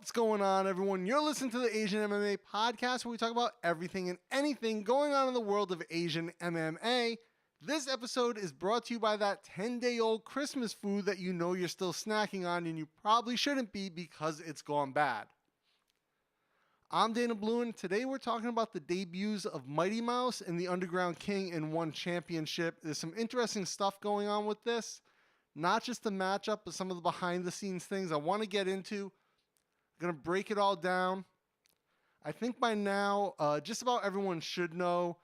What's going on, everyone? You're listening to the Asian MMA podcast, where we talk about everything and anything going on in the world of Asian MMA. This episode is brought to you by that 10-day-old Christmas food that you know you're still snacking on and you probably shouldn't be because it's gone bad. I'm Dana Blue, and today we're talking about the debuts of Mighty Mouse and the Underground King in one championship. There's some interesting stuff going on with this. Not just the matchup, but some of the behind-the-scenes things I want to get into. I'm going to break it all down. I think by now, just about everyone should know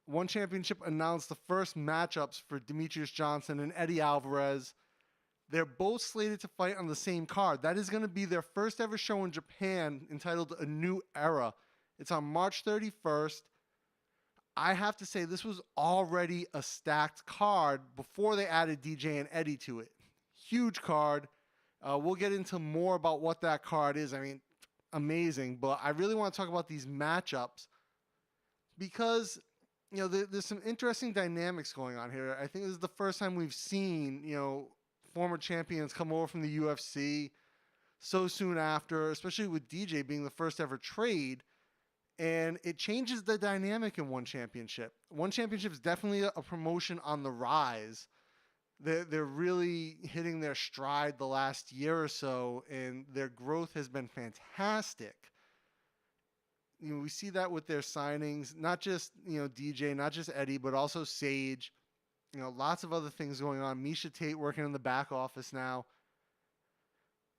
One Championship announced the first matchups for Demetrious Johnson and Eddie Alvarez. They're both slated to fight on the same card. That is going to be their first ever show in Japan, entitled A New Era. It's on March 31st. I have to say, this was already a stacked card before they added DJ and Eddie to it. Huge card. We'll get into more about what that card is. I mean, amazing. But I really want to talk about these matchups because, you know, there's some interesting dynamics going on here. I think this is the first time we've seen, you know, former champions come over from the UFC so soon after, especially with DJ being the first ever trade. And it changes the dynamic in One Championship. One Championship is definitely a promotion on the rise. They're really hitting their stride the last year or so, and their growth has been fantastic. You know, we see that with their signings, not just, you know, DJ, not just Eddie, but also Sage. You know, lots of other things going on. Miesha Tate working in the back office now.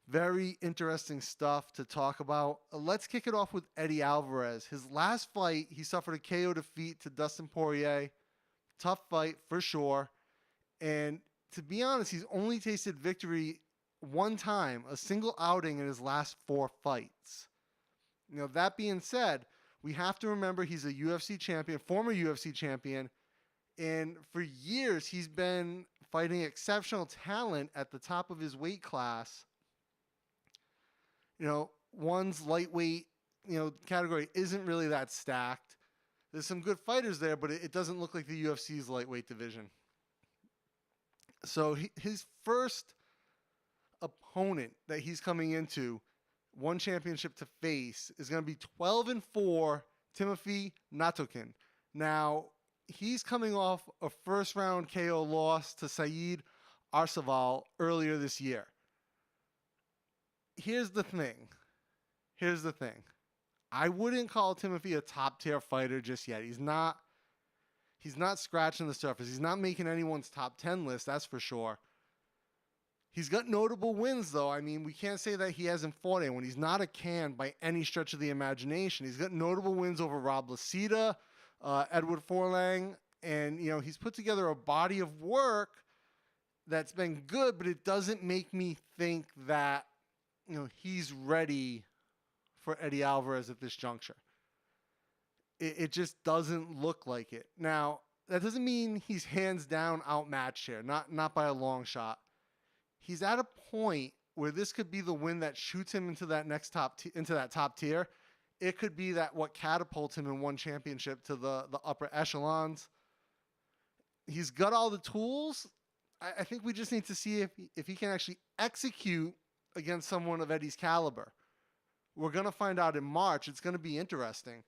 Very interesting stuff to talk about. Let's kick it off with Eddie Alverez. His last fight, he suffered a KO defeat to Dustin Poirier. Tough fight for sure. And to be honest, he's only tasted victory one time, a single outing in his last 4 fights. You know, that being said, we have to remember he's a UFC champion, former UFC champion, and for years he's been fighting exceptional talent at the top of his weight class. You know, one's lightweight, you know, category isn't really that stacked. There's some good fighters there, but it doesn't look like the UFC's lightweight division. So his first opponent that he's coming into One Championship to face is going to be 12-4 Timofey Nastyukhin. Now, he's coming off a first-round KO loss to Saygid Arsianaliev earlier this year. Here's the thing. I wouldn't call Timofey a top-tier fighter just yet. He's not scratching the surface. He's not making anyone's top 10 list, that's for sure. He's got notable wins, though. I mean, we can't say that he hasn't fought anyone. He's not a can by any stretch of the imagination. He's got notable wins over Rob Lacita, Edward Forlang, and, you know, he's put together a body of work that's been good, but it doesn't make me think that, you know, he's ready for Eddie Alvarez at this juncture. It just doesn't look like it. Now, that doesn't mean he's hands down outmatched here. Not by a long shot. He's at a point where this could be the win that shoots him into that next into that top tier. It could be that what catapults him in One Championship to the upper echelons. He's got all the tools. I think we just need to see if he can actually execute against someone of Eddie's caliber. We're going to find out in March. It's going to be interesting.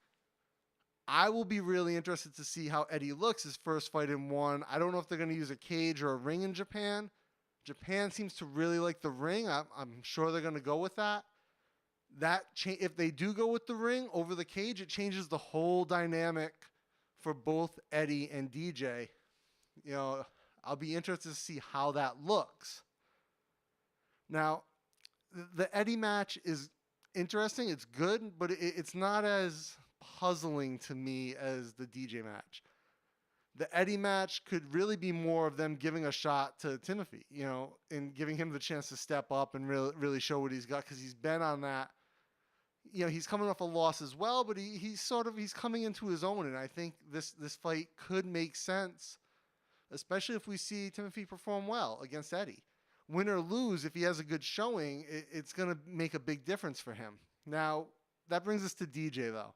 I will be really interested to see how Eddie looks his first fight in one. I don't know if they're going to use a cage or a ring in Japan. Japan seems to really like the ring. I'm sure they're going to go with that. If they do go with the ring over the cage, it changes the whole dynamic for both Eddie and DJ. You know, I'll be interested to see how that looks. Now, the Eddie match is interesting. It's good, but it's not as puzzling to me as the DJ match. The Eddie match could really be more of them giving a shot to Timofey, you know, and giving him the chance to step up and really show what he's got, because he's been on that. You know, he's coming off a loss as well, but he's coming into his own, and I think this fight could make sense, especially if we see Timofey perform well against Eddie. Win or lose, if he has a good showing, it's going to make a big difference for him. Now, that brings us to DJ, though.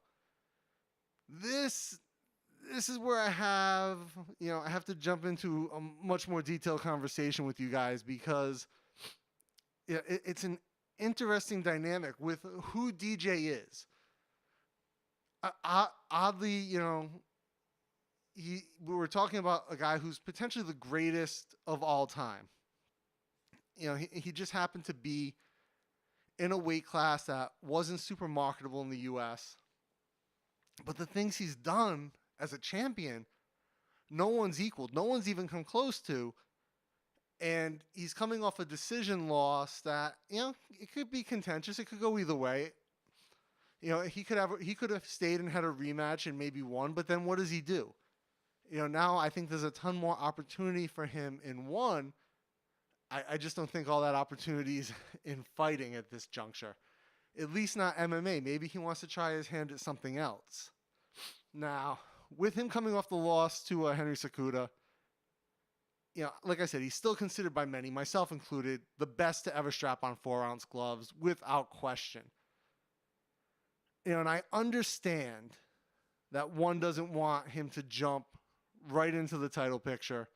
This is where I have to jump into a much more detailed conversation with you guys, because it's an interesting dynamic with who DJ is. Oddly, we were talking about a guy who's potentially the greatest of all time. He just happened to be in a weight class that wasn't super marketable in the U.S. But the things he's done as a champion, no one's equaled. No one's even come close to. And he's coming off a decision loss that, it could be contentious. It could go either way. He could have stayed and had a rematch and maybe won, but then what does he do? Now I think there's a ton more opportunity for him in one. I just don't think all that opportunity is in fighting at this juncture. At least not MMA. Maybe he wants to try his hand at something else. Now, with him coming off the loss to Henry Cejudo, like I said, he's still considered by many, myself included, the best to ever strap on 4-ounce gloves without question. And I understand that one doesn't want him to jump right into the title picture.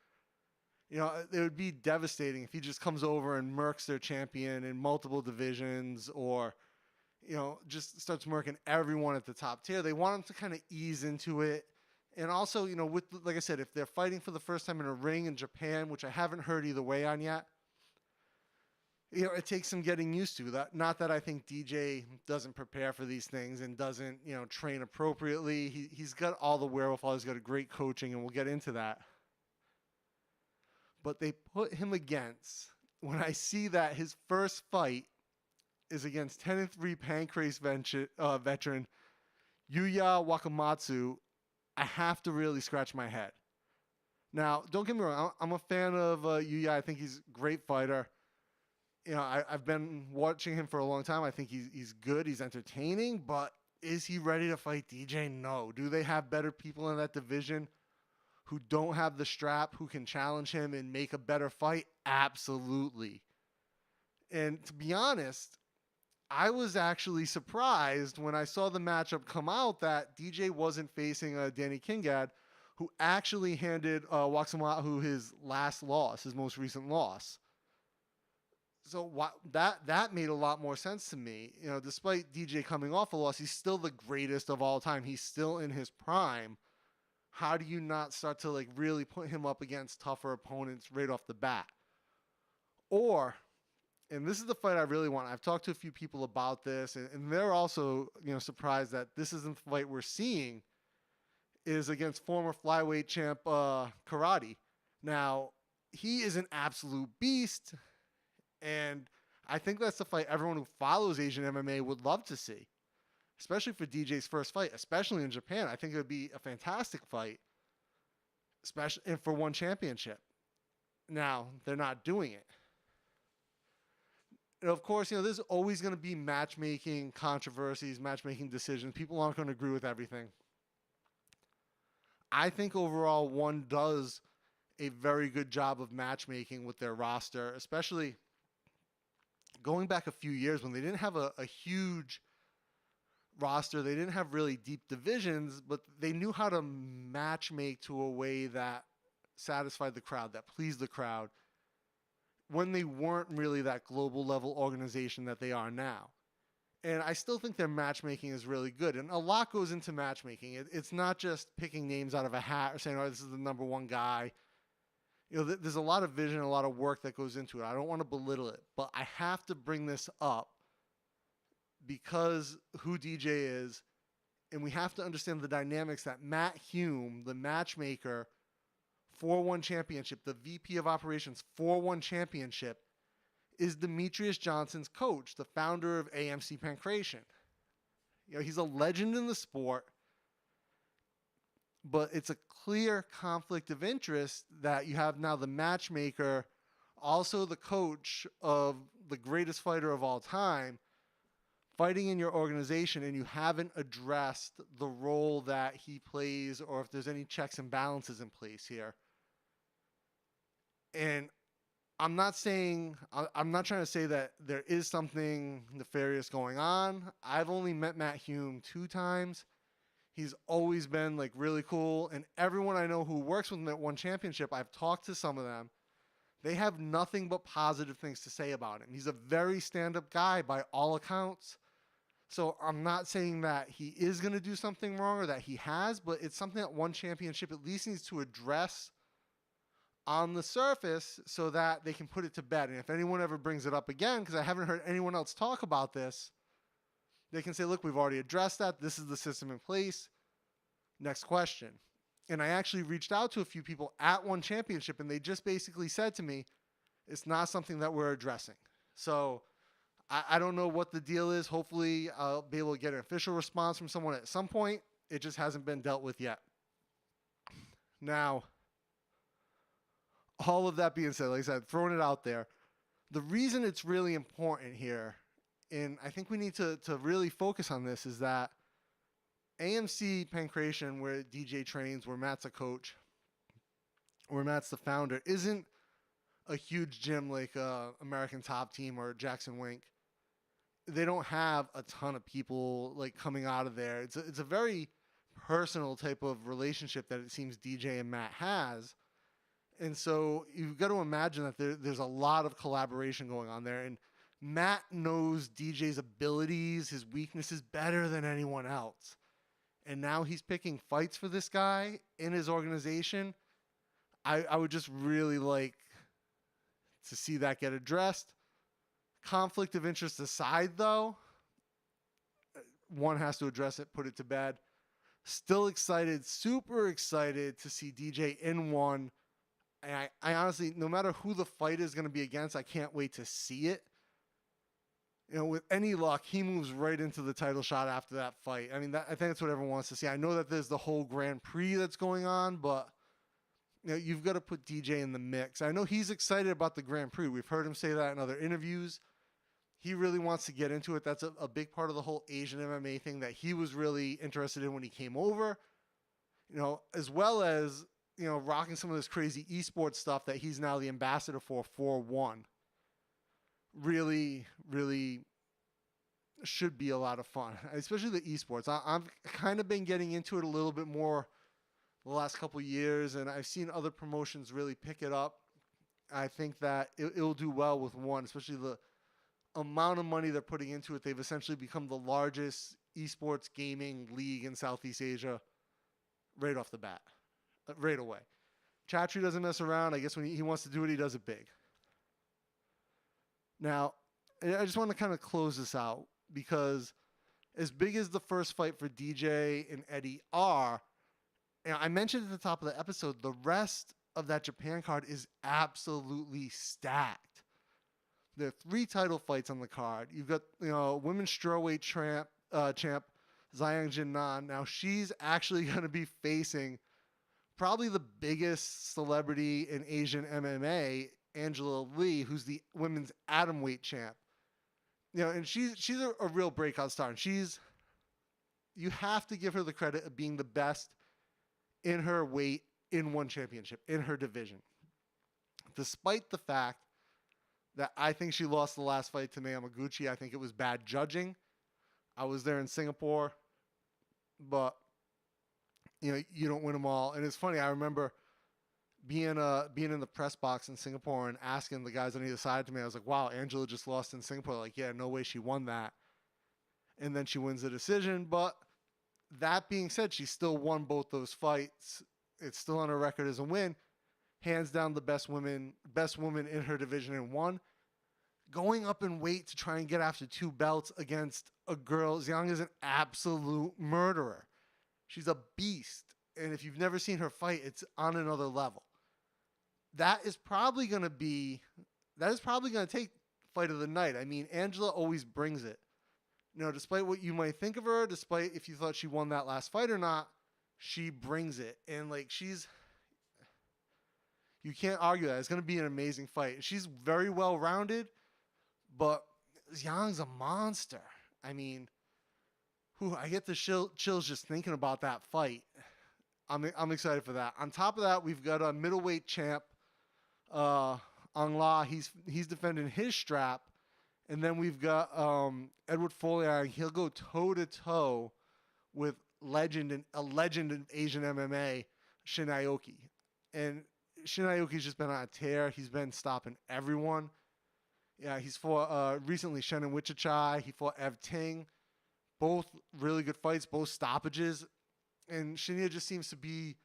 It would be devastating if he just comes over and murks their champion in multiple divisions or, just starts murking everyone at the top tier. They want him to kind of ease into it. And also, like I said, if they're fighting for the first time in a ring in Japan, which I haven't heard either way on yet, it takes some getting used to. That. Not that I think DJ doesn't prepare for these things and doesn't, train appropriately. He's got all the wherewithal. He's got a great coaching, and we'll get into that. But they put him against, when I see that his first fight is against 10-3 Pancrase veteran Yuya Wakamatsu, I have to really scratch my head. Now, don't get me wrong. I'm a fan of Yuya. I think he's a great fighter. I've been watching him for a long time. I think he's good. He's entertaining. But is he ready to fight DJ? No. Do they have better people in that division who don't have the strap, who can challenge him and make a better fight? Absolutely. And to be honest, I was actually surprised when I saw the matchup come out that DJ wasn't facing Danny Kingad, who actually handed Wakamatsu his last loss, his most recent loss. So that made a lot more sense to me. Despite DJ coming off a loss, he's still the greatest of all time. He's still in his prime. How do you not start to really put him up against tougher opponents right off the bat? Or, and this is the fight I really want. I've talked to a few people about this, and they're also surprised that this isn't the fight we're seeing, is against former flyweight champ Karate. Now, he is an absolute beast, and I think that's the fight everyone who follows Asian MMA would love to see. Especially for DJ's first fight, especially in Japan. I think it would be a fantastic fight, especially for one championship. Now, they're not doing it. And of course, there's always going to be matchmaking controversies, matchmaking decisions. People aren't going to agree with everything. I think overall, one does a very good job of matchmaking with their roster, especially going back a few years when they didn't have a huge roster. They didn't have really deep divisions, but they knew how to match make to a way that satisfied the crowd, that pleased the crowd, when they weren't really that global level organization that they are now. And I still think their matchmaking is really good. And a lot goes into matchmaking. It's not just picking names out of a hat or saying, this is the number one guy. There's a lot of vision, a lot of work that goes into it. I don't want to belittle it, but I have to bring this up because who DJ is, and we have to understand the dynamics that Matt Hume, the matchmaker for one championship, the VP of operations for one championship, is Demetrious Johnson's coach, the founder of AMC Pancration. He's a legend in the sport, but it's a clear conflict of interest that you have now the matchmaker, also the coach of the greatest fighter of all time, fighting in your organization, and you haven't addressed the role that he plays or if there's any checks and balances in place here. And I'm not trying to say that there is something nefarious going on. I've only met Matt Hume 2 times. He's always been really cool. And everyone I know who works with him at one championship, I've talked to some of them. They have nothing but positive things to say about him. He's a very stand-up guy by all accounts. So I'm not saying that he is going to do something wrong or that he has, but it's something that one championship at least needs to address on the surface so that they can put it to bed. And if anyone ever brings it up again, because I haven't heard anyone else talk about this, they can say, look, we've already addressed that. This is the system in place. Next question. And I actually reached out to a few people at one championship, and they just basically said to me, it's not something that we're addressing. So I don't know what the deal is. Hopefully I'll be able to get an official response from someone at some point. It just hasn't been dealt with yet. Now, all of that being said, like I said, throwing it out there, the reason it's really important here, and I think we need to really focus on this, is that AMC Pancration, where DJ trains, where Matt's a coach, where Matt's the founder, isn't a huge gym like American Top Team or Jackson Wink. They don't have a ton of people like coming out of there. It's a very personal type of relationship that it seems DJ and Matt has. And so you've got to imagine that there's a lot of collaboration going on there. And Matt knows DJ's abilities, his weaknesses better than anyone else. And now he's picking fights for this guy in his organization. I would just really like to see that get addressed. Conflict of interest aside, though, one has to address it, put it to bed. Still excited, super excited to see DJ in one. And I honestly, no matter who the fight is going to be against, I can't wait to see it. You know, with any luck, he moves right into the title shot after that fight. I mean, I think that's what everyone wants to see. I know that there's the whole Grand Prix that's going on, but you know, you've got to put DJ in the mix. I know he's excited about the Grand Prix. We've heard him say that in other interviews. He really wants to get into it. That's a big part of the whole Asian MMA thing that he was really interested in when he came over. You know, as well as, you know, rocking some of this crazy esports stuff that he's now the ambassador for 4-1. Really, really should be a lot of fun, especially the esports. I've kind of been getting into it a little bit more the last couple of years, and I've seen other promotions really pick it up. I think that it'll do well with one, especially the amount of money they're putting into it. They've essentially become the largest esports gaming league in Southeast Asia right off the bat, right away. Chatri doesn't mess around. I guess when he wants to do it, he does it big. Now, I just want to kind of close this out because as big as the first fight for DJ and Eddie are, and I mentioned at the top of the episode, the rest of that Japan card is absolutely stacked. There are 3 title fights on the card. You've got, you know, women's strawweight champ Zhang Jinnan. Now she's actually going to be facing probably the biggest celebrity in Asian MMA, Angela Lee, who's the women's atomweight champ. You know, and she's a real breakout star. And you have to give her the credit of being the best in her weight in one championship, in her division. Despite the fact that I think she lost the last fight to Mae Yamaguchi. I think it was bad judging. I was there in Singapore, but you know, you don't win them all. And it's funny, I remember being in the press box in Singapore and asking the guys on either side to me, I was like, wow, Angela just lost in Singapore. Like, yeah, no way she won that. And then she wins the decision. But that being said, she still won both those fights. It's still on her record as a win. Hands down the best woman in her division and won. Going up in weight to try and get after 2 belts against a girl. Zhang is an absolute murderer. She's a beast. And if you've never seen her fight, it's on another level. That is probably going to take fight of the night. I mean, Angela always brings it. You know, despite what you might think of her, despite if you thought she won that last fight or not, she brings it. And like, you can't argue that. It's going to be an amazing fight. She's very well rounded, but Zhang's a monster. I mean, I get the chills just thinking about that fight. I'm excited for that. On top of that, we've got a middleweight champ, Ang La. He's defending his strap. And then we've got Edward Folliard. He'll go toe-to-toe with a legend in Asian MMA, Shin Aoki. And Nastyukhin's just been on a tear. He's been stopping everyone. Yeah, he's fought recently Shannon Wichachai. He fought Ev Ting. Both really good fights, both stoppages. And Shinya just seems to be,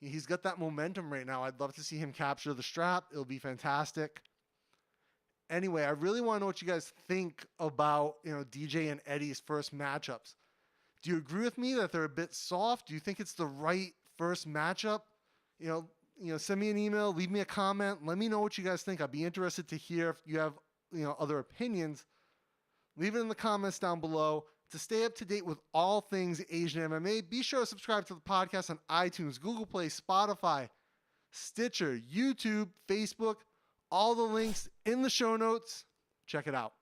he's got that momentum right now. I'd love to see him capture the strap. It'll be fantastic. Anyway, I really want to know what you guys think about, DJ and Eddie's first matchups. Do you agree with me that they're a bit soft? Do you think it's the right first matchup? Send me an email, leave me a comment. Let me know what you guys think. I'd be interested to hear if you have, other opinions. Leave it in the comments down below. To stay up to date with all things Asian MMA, be sure to subscribe to the podcast on iTunes, Google Play, Spotify, Stitcher, YouTube, Facebook. All the links in the show notes. Check it out.